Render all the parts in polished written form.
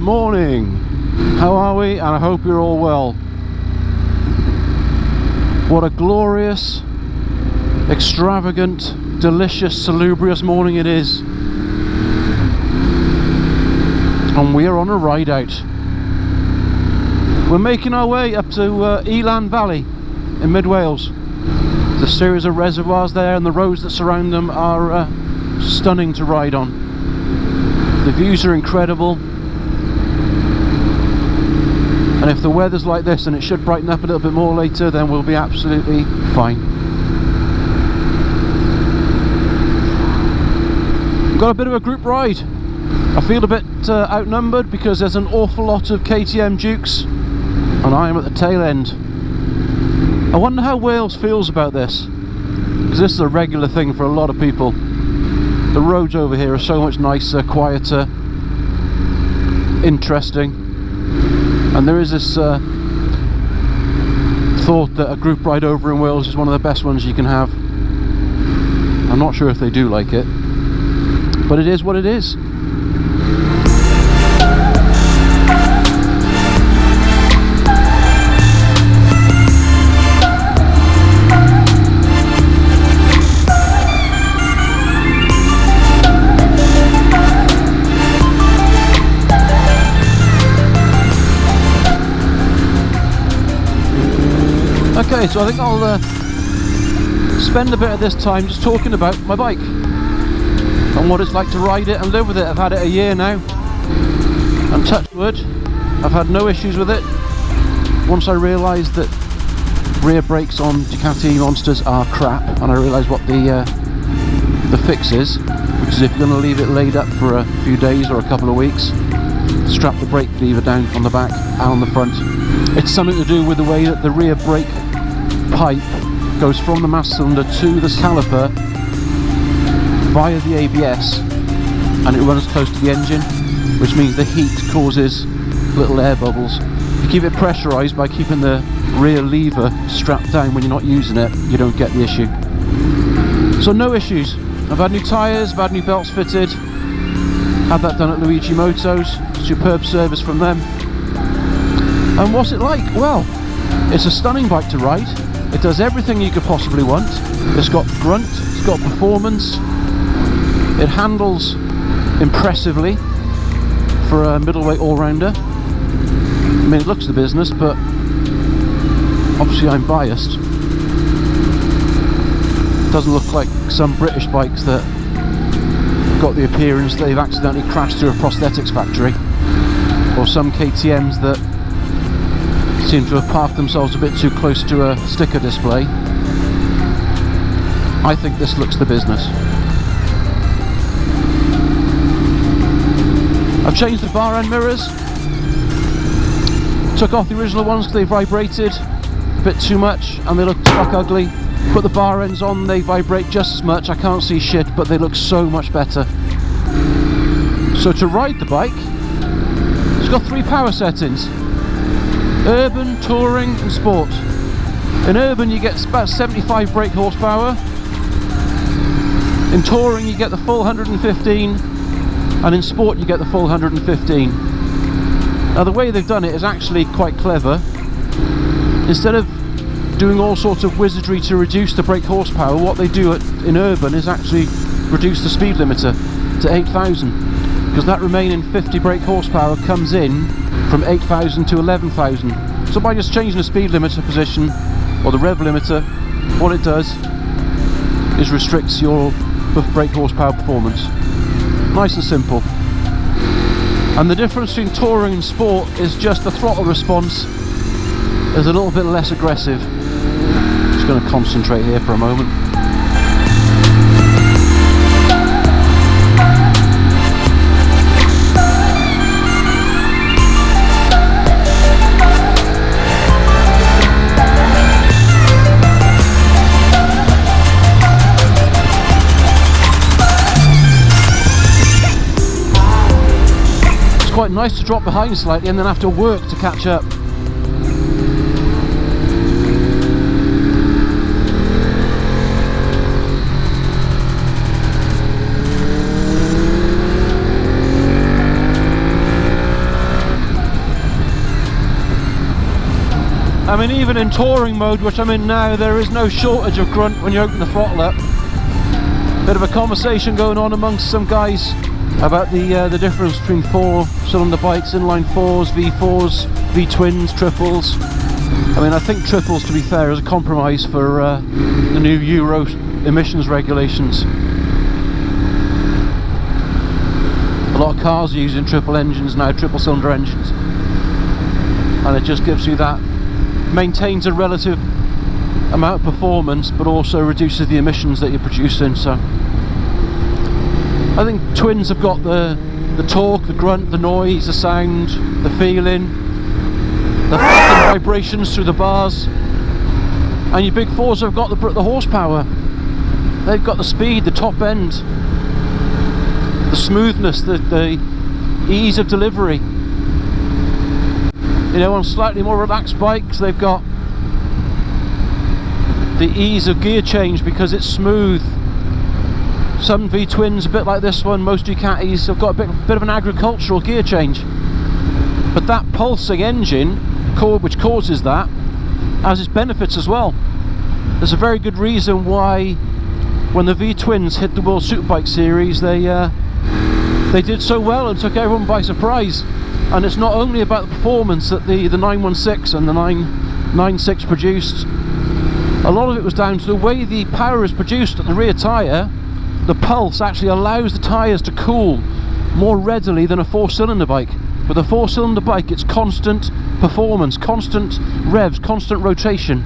morning. How are we? And I hope you're all well. What a glorious, extravagant, delicious, salubrious morning it is. And we are on a ride out. We're making our way up to Elan Valley in mid Wales. There's a series of reservoirs there, and the roads that surround them are stunning to ride on. The views are incredible, and if the weather's like this, and it should brighten up a little bit more later, then we'll be absolutely fine. We've got a bit of a group ride. I feel a bit outnumbered because there's an awful lot of KTM Dukes and I am at the tail end. I wonder how Wales feels about this, because this is a regular thing for a lot of people. The roads over here are so much nicer, quieter, interesting, and there is this thought that a group ride over in Wales is one of the best ones you can have. I'm not sure if they do like it, but it is what it is. Okay, so I think I'll spend a bit of this time just talking about my bike and what it's like to ride it and live with it. I've had it a year now, and touch wood, I've had no issues with it. Once I realised that rear brakes on Ducati Monsters are crap, and I realised what the fix is, which is if you're going to leave it laid up for a few days or a couple of weeks, strap the brake lever down on the back and on the front. It's something to do with the way that the rear brake pipe goes from the master cylinder to the caliper via the ABS, and it runs close to the engine, which means the heat causes little air bubbles. If you keep it pressurized by keeping the rear lever strapped down when you're not using it, you don't get the issue. So no issues. I've had new tyres, I've had new belts fitted, had that done at Luigi Moto's, superb service from them. And what's it like? Well, it's a stunning bike to ride. It does everything you could possibly want. It's got grunt, it's got performance, it handles impressively for a middleweight all-rounder. I mean, it looks the business, but obviously I'm biased. It doesn't look like some British bikes that got the appearance that they've accidentally crashed through a prosthetics factory, or some KTMs that seem to have parked themselves a bit too close to a sticker display. I think this looks the business. I've changed the bar end mirrors, took off the original ones because they vibrated a bit too much and they looked fuck ugly. Put the bar ends on, they vibrate just as much. I can't see shit, but they look so much better. So to ride the bike, it's got 3 power settings: urban, touring and sport. In urban you get about 75 brake horsepower, in touring you get the full 115, and in sport you get the full 115. Now the way they've done it is actually quite clever. Instead of doing all sorts of wizardry to reduce the brake horsepower, what they do in urban is actually reduce the speed limiter to 8,000, because that remaining 50 brake horsepower comes in from 8,000 to 11,000. So by just changing the speed limiter position, or the rev limiter, what it does is restricts your brake horsepower performance. Nice and simple. And the difference between touring and sport is just the throttle response is a little bit less aggressive. Just going to concentrate here for a moment. Quite nice to drop behind slightly and then have to work to catch up. I mean, even in touring mode, which I'm in now, there is no shortage of grunt when you open the throttle up. Bit of a conversation going on amongst some guys about the difference between 4-cylinder bikes, inline 4s, V4s, V-twins, triples. I mean, I think triples, to be fair, is a compromise for the new Euro emissions regulations. A lot of cars are using triple engines now, triple cylinder engines, and it just gives you that, maintains a relative amount of performance but also reduces the emissions that you're producing. So I think twins have got the torque, the grunt, the noise, the sound, the feeling, the fucking vibrations through the bars, and your big fours have got the horsepower. They've got the speed, the top end, the smoothness, the ease of delivery. You know, on slightly more relaxed bikes, they've got the ease of gear change because it's smooth. Some V-twins, a bit like this one, most Ducatis have got a bit of an agricultural gear change. But that pulsing engine, which causes that, has its benefits as well. There's a very good reason why when the V-twins hit the World Superbike Series, they did so well and took everyone by surprise. And it's not only about the performance that the 916 and the 996 produced. A lot of it was down to the way the power is produced at the rear tyre. The pulse actually allows the tyres to cool more readily than a 4-cylinder bike. With a 4-cylinder bike, it's constant performance, constant revs, constant rotation.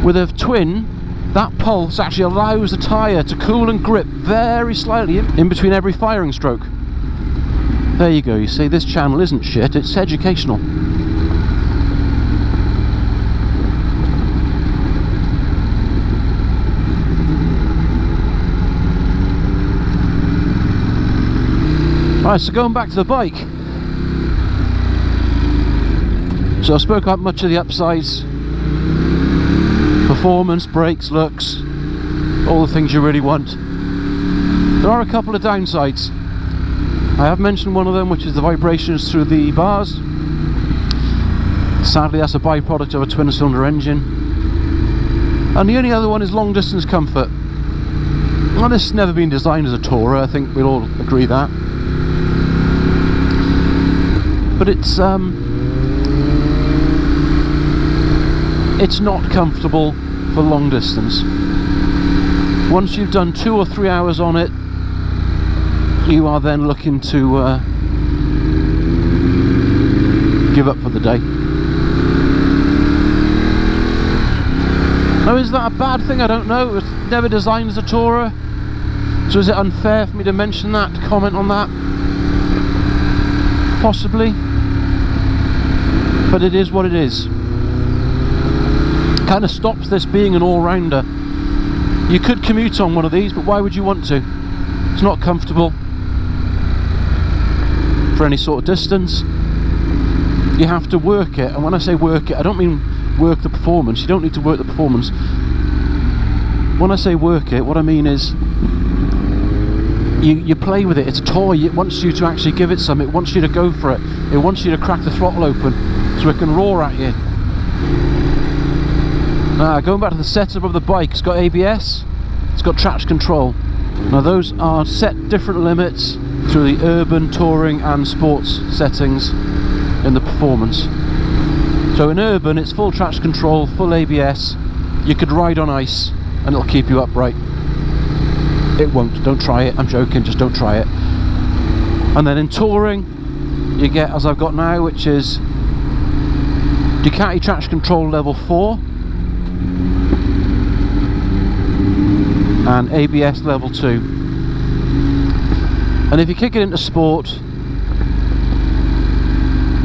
With a twin, that pulse actually allows the tyre to cool and grip very slightly in between every firing stroke. There you go, you see, this channel isn't shit, it's educational. Right, so going back to the bike. So I spoke about much of the upsides. Performance, brakes, looks, all the things you really want. There are a couple of downsides. I have mentioned one of them, which is the vibrations through the bars. Sadly, that's a byproduct of a twin-cylinder engine. And the only other one is long distance comfort. Well, this has never been designed as a tourer, I think we'll all agree that. But it's not comfortable for long distance. Once you've done 2 or 3 hours on it, you are then looking to give up for the day. Now, is that a bad thing? I don't know. It was never designed as a tourer, so is it unfair for me to mention that, to comment on that? Possibly, but it is what it is. Kind of stops this being an all-rounder. You could commute on one of these, but why would you want to? It's not comfortable for any sort of distance. You have to work it, and when I say work it, I don't mean work the performance. You don't need to work the performance. When I say work it, what I mean is you play with it. It's a toy. It wants you to actually give it some. It wants you to go for it. It wants you to crack the throttle open so it can roar at you. Now, going back to the setup of the bike, it's got ABS, it's got traction control. Now, those are set different limits through the urban, touring and sports settings in the performance. So in urban, it's full traction control, full ABS. You could ride on ice and it'll keep you upright. It won't, don't try it, I'm joking, just don't try it. And then in touring, you get, as I've got now, which is Ducati traction control level 4 and ABS level 2. And if you kick it into sport,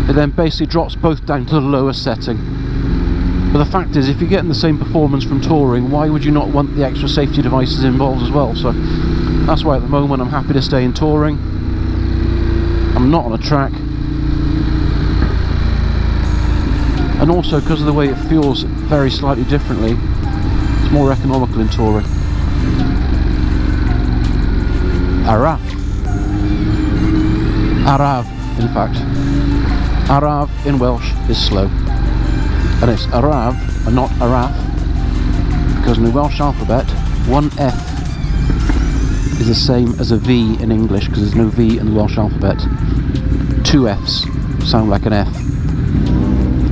it then basically drops both down to the lowest setting. But the fact is, if you're getting the same performance from touring, why would you not want the extra safety devices involved as well? So that's why at the moment I'm happy to stay in touring. I'm not on a track. And also because of the way it feels very slightly differently, it's more economical in touring. Araf, in fact. Araf in Welsh is slow. and it's Arav and not Araf, because in the Welsh alphabet one F is the same as a V in English, because there's no V in the Welsh alphabet. Two F's sound like an F.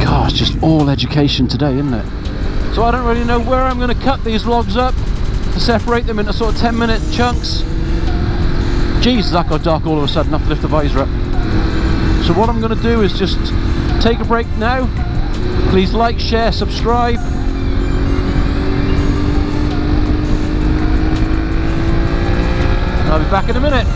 God, it's just all education today, isn't it? So I don't really know where I'm going to cut these logs up to separate them into sort of 10-minute chunks. Jesus, that got dark all of a sudden. I have to lift the visor up. So what I'm going to do is just take a break now. Please like, share, subscribe. And I'll be back in a minute.